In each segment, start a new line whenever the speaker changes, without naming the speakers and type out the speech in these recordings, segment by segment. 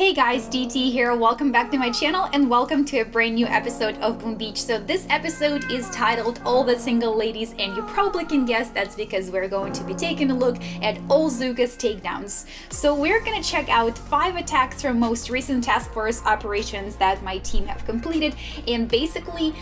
Hey guys, DT here. Welcome back to my channel and welcome to a brand new episode of Boom Beach. So this episode is titled All the Single Ladies, and you probably can guess that's because we're going to be taking a look at all Zooka's takedowns. So we're gonna check out 5 attacks from most recent task force operations that my team have completed, and basically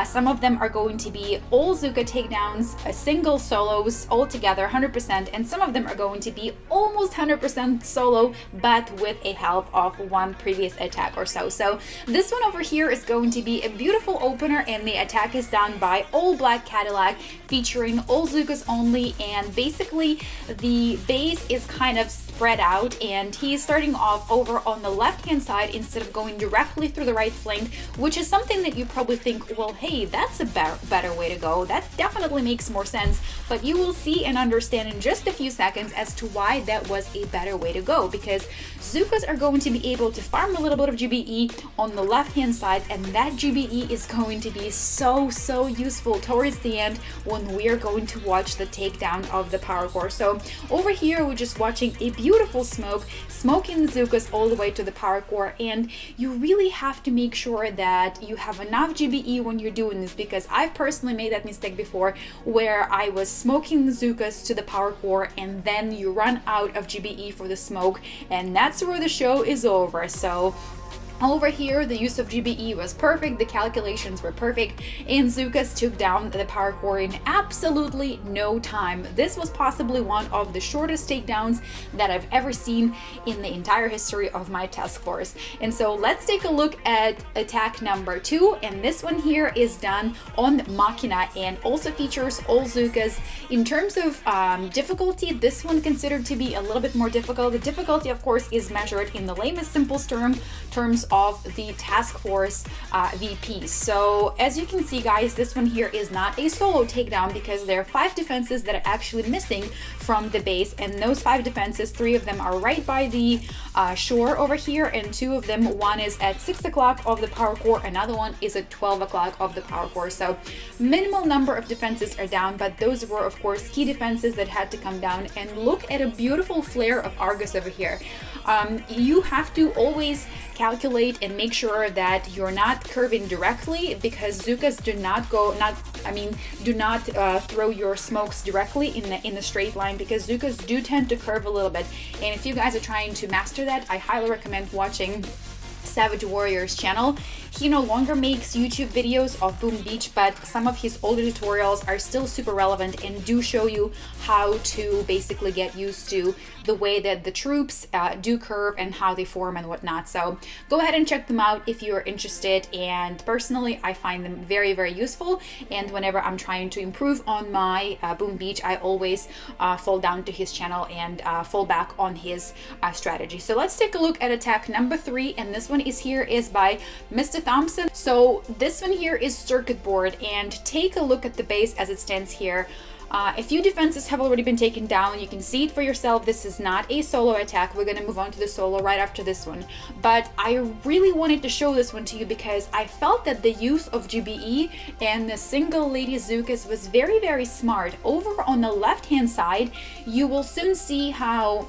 some of them are going to be all Zooka takedowns, single solos all together 100%, and some of them are going to be almost 100% solo but with a help of one previous attack or so. So this one over here is going to be a beautiful opener, and the attack is done by all black Cadillac featuring all Zookas only, and basically the base is kind of spread out and he's starting off over on the left hand side instead of going directly through the right flank, which is something that you probably think, well, hey, that's a better way to go. That definitely makes more sense, but you will see and understand in just a few seconds as to why that was a better way to go, because Zookas are going to be able to farm a little bit of GBE on the left hand side, and that GBE is going to be so useful towards the end when we are going to watch the takedown of the power core. So over here we're just watching a beautiful smoke, smoking the Zookas all the way to the power core, and you really have to make sure that you have enough GBE when you're doing this, because I've personally made that mistake before where I was smoking the Zookas to the power core and then you run out of GBE for the smoke, and that's where the show is over. So over here, the use of GBE was perfect, the calculations were perfect, and Zookas took down the power core in absolutely no time. This was possibly one of the shortest takedowns that I've ever seen in the entire history of my task force. And so let's take a look at attack number 2, and this one here is done on Machina and also features all Zookas. In terms of difficulty, this one considered to be a little bit more difficult. The difficulty, of course, is measured in the lamest simplest terms of the task force VP. So as you can see, guys, this one here is not a solo takedown because there are 5 defenses that are actually missing from the base, and those 5 defenses, 3 of them are right by the shore over here, and 2 of them, one is at 6 o'clock of the power core, another one is at 12 o'clock of the power core. So minimal number of defenses are down, but those were of course key defenses that had to come down. And look at a beautiful flare of Argus over here. You have to always calculate and make sure that you're not curving directly, because Zookas do not throw your smokes directly in a straight line, because Zookas do tend to curve a little bit. And if you guys are trying to master that, I highly recommend watching Savage Warrior's channel. He no longer makes YouTube videos of Boom Beach, but some of his older tutorials are still super relevant and do show you how to basically get used to the way that the troops do curve and how they form and whatnot. So go ahead and check them out if you're interested, and personally I find them very useful, and whenever I'm trying to improve on my Boom Beach, I always fall down to his channel and fall back on his strategy. So let's take a look at attack number 3, and this one is by Mr. Thompson. So this one here is circuit board, and take a look at the base as it stands here. A few defenses have already been taken down. You can see it for yourself. This is not a solo attack. We're gonna move on to the solo right after this one. But I really wanted to show this one to you because I felt that the use of GBE and the single lady Zookas was very smart. Over on the left hand side, you will soon see how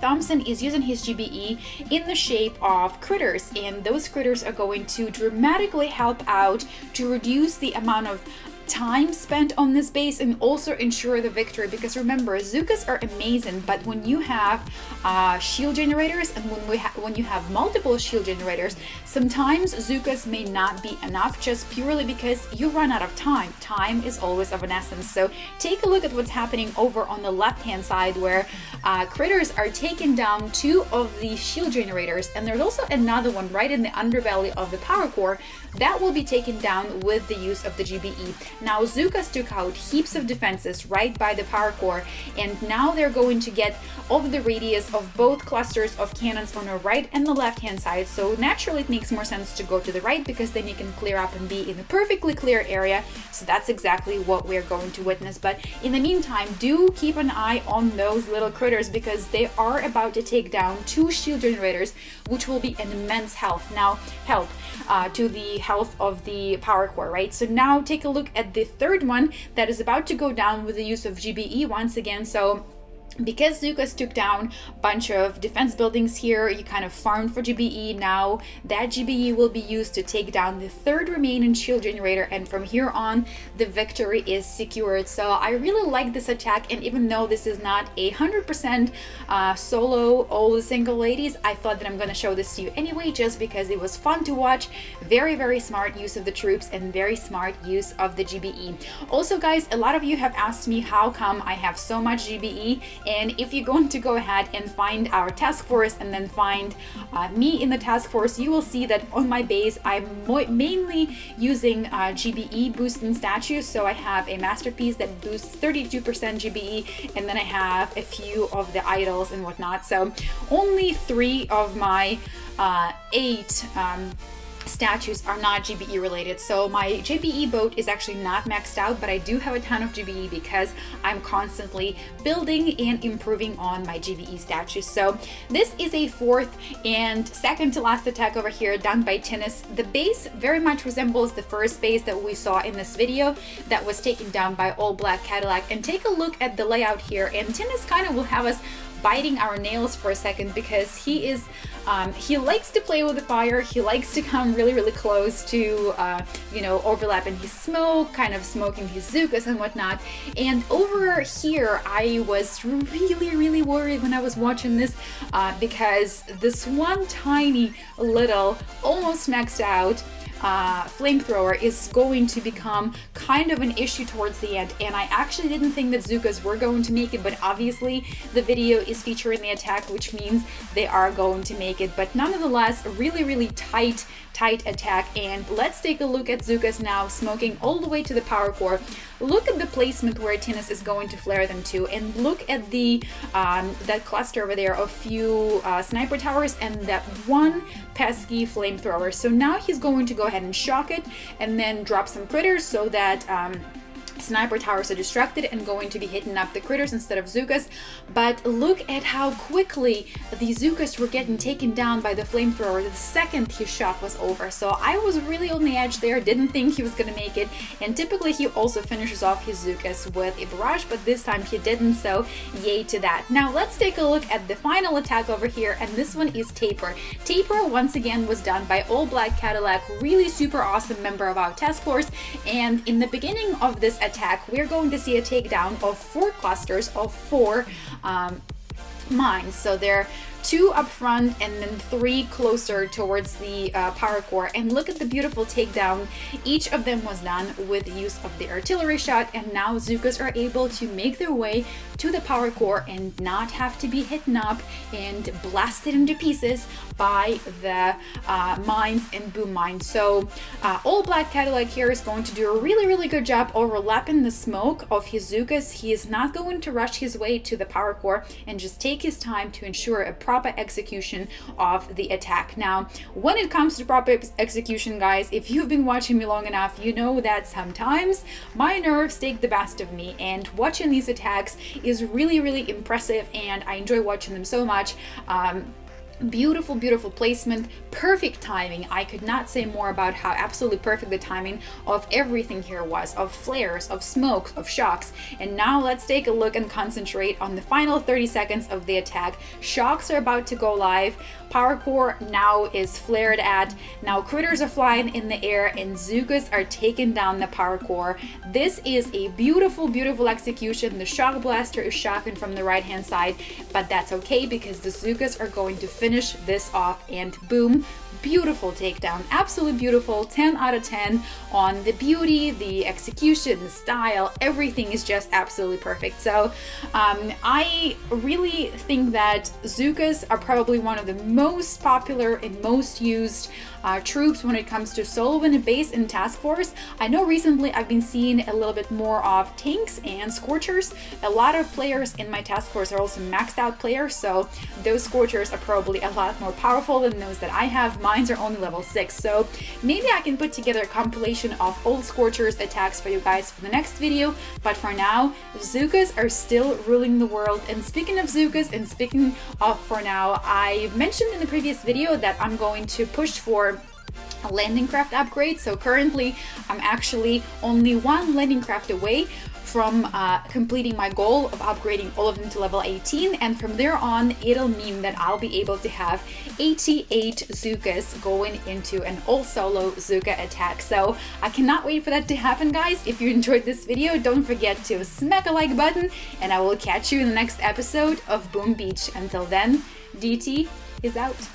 Thompson is using his GBE in the shape of critters, and those critters are going to dramatically help out to reduce the amount of time spent on this base and also ensure the victory. Because remember, Zookas are amazing, but when you have shield generators and when you have multiple shield generators, sometimes Zookas may not be enough just purely because you run out of time. Time is always of an essence. So take a look at what's happening over on the left hand side, where critters are taking down 2 of the shield generators, and there's also another one right in the underbelly of the power core that will be taken down with the use of the GBE. Now Zookas took out heaps of defenses right by the power core, and now they're going to get over the radius of both clusters of cannons on the right and the left hand side. So naturally it makes more sense to go to the right, because then you can clear up and be in a perfectly clear area. So that's exactly what we're going to witness. But in the meantime, do keep an eye on those little critters, because they are about to take down 2 shield generators, which will be an immense help to the health of the power core, right? So now take a look at the third one that is about to go down with the use of GBE once again. So because Zookas took down a bunch of defense buildings here, you kind of farmed for GBE. Now that GBE will be used to take down the third remaining shield generator, and from here on the victory is secured. So I really like this attack, and even though this is not 100% solo all the single ladies, I thought that I'm going to show this to you anyway, just because it was fun to watch. Very smart use of the troops and very smart use of the GBE. Also guys, a lot of you have asked me how come I have so much GBE. And if you're going to go ahead and find our task force and then find me in the task force, you will see that on my base I'm mainly using GBE boosting statues. So I have a masterpiece that boosts 32% GBE, and then I have a few of the idols and whatnot. So only 3 of my 8 statues are not GBE related. So my GBE boat is actually not maxed out, but I do have a ton of GBE because I'm constantly building and improving on my GBE statues. So this is a 4th and second to last attack over here done by Tinnis. The base very much resembles the first base that we saw in this video that was taken down by All Black Cadillac. And take a look at the layout here, and Tinnis kind of will have us biting our nails for a second because he is he likes to play with the fire. He likes to come really close to you know, overlapping his smoke, kind of smoking his Zookas and whatnot. And over here I was really worried when I was watching this because this one tiny little almost maxed out flamethrower is going to become kind of an issue towards the end, and I actually didn't think that Zookas were going to make it, but obviously the video is featuring the attack, which means they are going to make it. But nonetheless, a really tight attack. And let's take a look at Zookas now smoking all the way to the power core. Look at the placement where Tinnis is going to flare them to, and look at the that cluster over there of few sniper towers and that one pesky flamethrower. So now he's going to go ahead and shock it and then drop some critters so that sniper towers are distracted and going to be hitting up the critters instead of Zookas. But look at how quickly the Zookas were getting taken down by the flamethrower the second his shot was over. So I was really on the edge there, didn't think he was gonna make it. And typically he also finishes off his Zookas with a barrage, but this time he didn't, so yay to that. Now let's take a look at the final attack over here, and this one is Taper. Taper once again was done by All Black Cadillac, really super awesome member of our task force. And in the beginning of this attack, we're going to see a takedown of 4 clusters of 4 mines. So they're 2 up front and then 3 closer towards the power core. And look at the beautiful takedown. Each of them was done with the use of the artillery shot, and now Zookas are able to make their way to the power core and not have to be hidden up and blasted into pieces by the mines and boom mines. So All Black Cadillac here is going to do a really good job overlapping the smoke of his Zookas. He is not going to rush his way to the power core and just take his time to ensure a proper execution of the attack. Now, when it comes to proper execution, guys, if you've been watching me long enough, you know that sometimes my nerves take the best of me, and watching these attacks is really impressive, and I enjoy watching them so much. Beautiful placement, perfect timing. I could not say more about how absolutely perfect the timing of everything here was, of flares, of smokes, of shocks. And now let's take a look and concentrate on the final 30 seconds of the attack. Shocks are about to go live. Power core now is flared at. Now critters are flying in the air and Zookas are taking down the power core. This is a beautiful execution. The shock blaster is shocking from the right hand side, but that's okay because the Zookas are going to finish this off, and boom, beautiful takedown, absolutely beautiful. 10 out of 10 on the beauty, the execution, the style, everything is just absolutely perfect. So I really think that Zookas are probably one of the most popular and most used troops when it comes to solo in a base and task force. I know recently I've been seeing a little bit more of tanks and scorchers. A lot of players in my task force are also maxed out players, so those scorchers are probably a lot more powerful than those that I have. Mines are only level 6, so maybe I can put together a compilation of old scorchers attacks for you guys for the next video. But for now, Zookas are still ruling the world. And speaking of Zookas, and speaking of for now, I mentioned in the previous video that I'm going to push for a landing craft upgrade. So currently I'm actually only 1 landing craft away from completing my goal of upgrading all of them to level 18, and from there on it'll mean that I'll be able to have 88 Zookas going into an all-solo Zooka attack. So I cannot wait for that to happen, guys. If you enjoyed this video, don't forget to smack a like button, and I will catch you in the next episode of Boom Beach. Until then, DT is out.